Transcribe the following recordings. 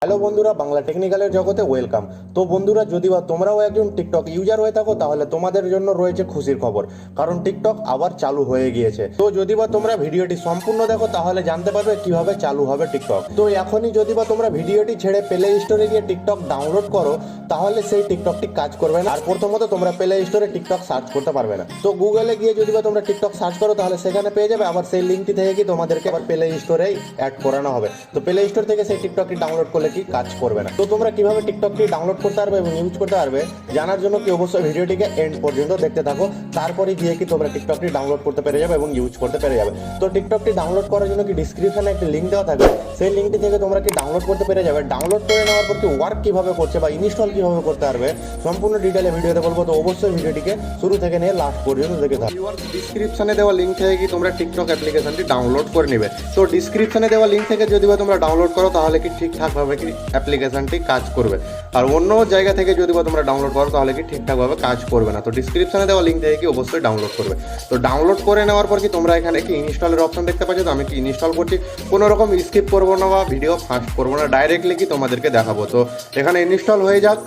Hello বন্ধুরা, বাংলা টেকনিক্যালের জগতে welcome. তো বন্ধুরা, যদি বা তোমরাও একজন টিকটক ইউজার হয়ে থাকো তাহলে তোমাদের জন্য রয়েছে খুশির খবর, কারণ টিকটক আবার চালু হয়ে গিয়েছে। তো যদি বা তোমরা ভিডিওটি সম্পূর্ণ দেখো তাহলে জানতে পারবে কিভাবে চালু হবে টিকটক। তো এখনই যদি বা তোমরা ভিডিওটি ছেড়ে প্লে স্টোরে গিয়ে টিকটক ডাউনলোড করো তাহলে সেই টিকটকটি কাজ করবে না। আর প্রথমত তোমরা প্লে স্টোরে টিকটক সার্চ করতে পারবে না। তো গুগলে গিয়ে যদি বা তোমরা টিকটক সার্চ করো তাহলে সেখানে পেয়ে যাবে, আবার সেই লিঙ্কটি থেকে কি তোমাদেরকে আবার প্লে স্টোরেই অ্যাড করানো হবে। তো প্লে স্টোর থেকে সেই টিকটকটি ডাউনলোড করলে কি কাজ করবে না। তো তোমরা কিভাবে টিকটকটি ডাউনলোড করতে পারবে এবং ইউজ করতে পারবে জানার জন্য কি অবশ্যই ভিডিওটিকে এন্ড পর্যন্ত দেখতে থাকো। তারপরে গিয়ে কি তোমরা টিকটকটি ডাউনলোড করতে পেরে যাবে এবং ইউজ করতে পেরে যাবে। তো টিকটকটি ডাউনলোড করার জন্য কি ডিসক্রিপশনে একটি লিঙ্ক দেওয়া থাকবে, সেই লিঙ্কটি থেকে তোমরা কি ডাউনলোড করতে পেরে যাবে। ডাউনলোড করে নেওয়ার পর কি ওয়ার্ক কিভাবে করছে বা ইনস্টল কিভাবে করতে পারবে সম্পূর্ণ ডিটেলে ভিডিওতে বলবো। তো অবশ্যই ভিডিওটিকে শুরু থেকে নিয়ে লাস্ট পর্যন্ত দেখে থাকো। ডিসক্রিপশনে দেওয়া লিঙ্ক থেকে কি তোমরা টিকটক অ্যাপ্লিকেশনটি ডাউনলোড করে নেবে। তো ডিসক্রিপশনে দেওয়া লিঙ্ক থেকে যদি বা তোমরা ডাউনলোড করো তাহলে কি ঠিকঠাকভাবে কি অ্যাপ্লিকেশনটি কাজ করবে, আর অন্য জায়গা থেকে যদি বা তোমরা ডাউনলোড করো তাহলে কি ঠিকঠাকভাবে কাজ করবে না। তো ডিসক্রিপশনে দেওয়া লিঙ্ক থেকে কি অবশ্যই ডাউনলোড করবে। তো ডাউনলোড করে নেওয়ার পর কি তোমরা এখানে কি ইনস্টলের অপশন দেখতে পাচ্ছ। তো আমি কি ইনস্টল করছি, কোনো রকম স্কিপ করবো না বা ভিডিও ফাস্ট করবো না, ডাইরেক্টলি কি তোমাদেরকে দেখাবো। তো এখানে ইনস্টল হয়ে যাক।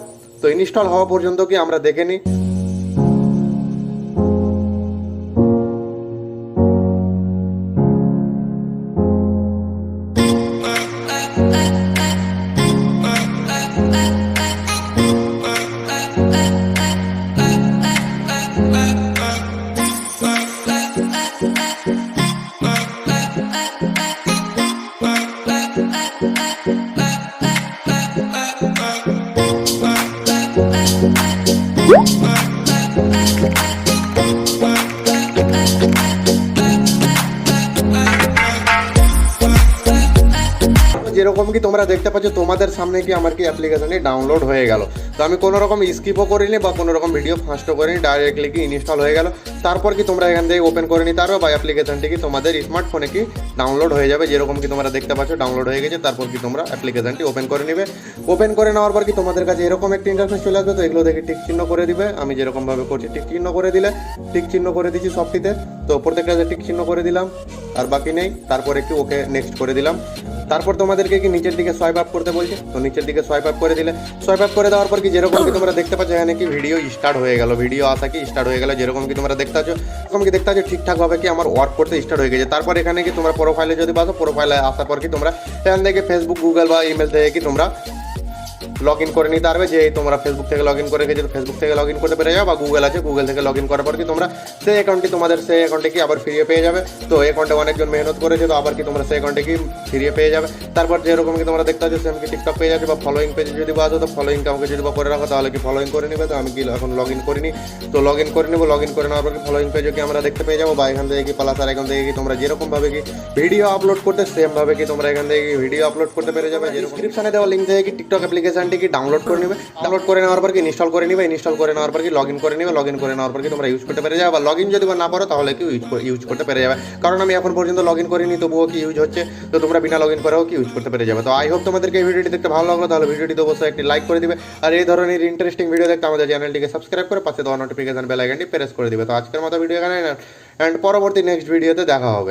তো ইনস্টল হওয়া পর্যন্ত কি আমরা দেখে নিই। যেরকম কি তোমরা দেখতে পাচ্ছ তোমাদের সামনে কি আমার কি অ্যাপ্লিকেশনটি ডাউনলোড হয়ে গেল। তো আমি কোনো রকম স্কিপও করিনি বা কোনো রকম ভিডিও ফাস্টও করিনি, ডাইরেক্টলি কি ইনস্টল হয়ে গেল। তারপর কি তোমরা এখান থেকে ওপেন করে নিতে পারবে বা অ্যাপ্লিকেশনটি কি তোমাদের স্মার্টফোনে কি ডাউনলোড হয়ে যাবে। যেরকম কি তোমরা দেখতে পাচ্ছ ডাউনলোড হয়ে গেছে। তারপর কি তোমরা অ্যাপ্লিকেশনটি ওপেন করে নেবে। ওপেন করে নেওয়ার পর কি তোমাদের কাছে এরকম একটা ইন্টারফেস চলে আসবে। তো এগুলো দেখে টিক চিহ্ন করে দিবে। আমি যেরকমভাবে করছি টিক চিহ্ন করে দিলে টিক চিহ্ন করে দিচ্ছি সবটিতে। তো প্রত্যেকটা টিক চিহ্ন করে দিলাম, আর বাকি নেই। তারপর একটু ওকে নেক্সট করে দিলাম। তারপর তোমাদেরকে কি নিচের দিকে সোয়াইপ আপ করতে বলছে। তো নিচের দিকে সোয়াইপ আপ করে দিলে, সোয়াইপ আপ করে দেওয়ার পর কি যেরকম কি তোমরা দেখতে পাচ্ছ এখানে কি ভিডিও স্টার্ট হয়ে গেল, ভিডিও আসা কি স্টার্ট হয়ে গেল। যেরকম কি তোমরা দেখতে পাচ্ছ এরকম কি দেখতে পাচ্ছ ঠিকঠাকভাবে কি আমার ওয়ার্ক করতে স্টার্ট হয়ে গেছে। তারপর এখানে কি তোমরা প্রোফাইলে যদি বাসো, প্রোফাইলে আসার পর কি তোমরা এখান থেকে ফেসবুক, গুগল বা ইমেল থেকে কি তোমরা লগ ইন করে নিতে পারবে। যে তোমরা ফেসবুক থেকে লগ ইন করে গেছো, ফেসবুক থেকে লগ ইন করতে পেরে যাবে, বা গুগল আছে গুগল থেকে লগ ইন করার পর কি তোমরা সেই অ্যাকাউন্টটি তোমাদের সেই অ্যাকাউন্টে কি আবার ফিরিয়ে পেয়ে যাবে। তো অ্যাকাউন্টে অনেকজন মেহনত করেছে, তো আবার কি তোমরা সেই অ্যাকাউন্টে কি ফিরিয়ে পেয়ে যাবে। তারপর যেরকম কি তোমরা দেখতে পাচ্ছ সেম কি টিকটক পেয়ে যাচ্ছে, বা ফলোইং পেজে যদি আসো তো ফলোইং আমাকে যদি করে রাখো তাহলে কি ফলোইং করে নেবে। তো আমি কি এখন লগ ইন করিনি, তো লগ ইন করে নেবো। লগ ইন করে নেওয়ার পর কি ফলোইং পেজে কি আমরা দেখতে পেয়ে যাবো, বা এখান থেকে কি প্লাস আর এখান থেকে কি তোমরা যেরকমভাবে কি ভিডিও আপলোড করতে সেম ভাবে কি তোমরা এখান থেকে ভিডিও আপলোড করতে পেরে যাবে। ডিসক্রিপশনে দেওয়া লিঙ্ক থেকে কি টিকটক অ্যাপ্লিকেশনটি কি ডাউনলোড করে ডাউনলোড করে নেওয়ার পর কি ইনস্টল করে নিবে। ইনস্টল করে নেওয়ার পর কি লগ ইন করে নিবে। লগ ইন করে নেওয়ার পর কি তোমরা ইউজ করতে পেরে যাবে, বা লগ ইন যদি না পারো তাহলে কি ইউজ করতে পেরে যাবে। কারণ আমি এখন পর্যন্ত লগ ইন করিনি, তবুও কি ইউজ হচ্ছে। তো তোমরা বিনা লগ ইন করেও কি ইউজ করতে পেরে যাবে। তো আই হোপ তোমাদেরকে এই ভিডিওটি দেখতে ভালো লাগলো। তাহলে ভিডিওটি অবশ্যই একটি লাইক করে দিবে, আর এই ধরনের ইন্টারেস্টিং ভিডিও দেখতে আমাদের চ্যানেলটিকে সাবস্ক্রাইব করে পাশে দেওয়া নোটিফিকেশন বেল আইকনটি প্রেস করে দিবে। তো আজকের মতো ভিডিও এখানে, এন্ড পরবর্তী নেক্সট ভিডিওতে দেখা হবে।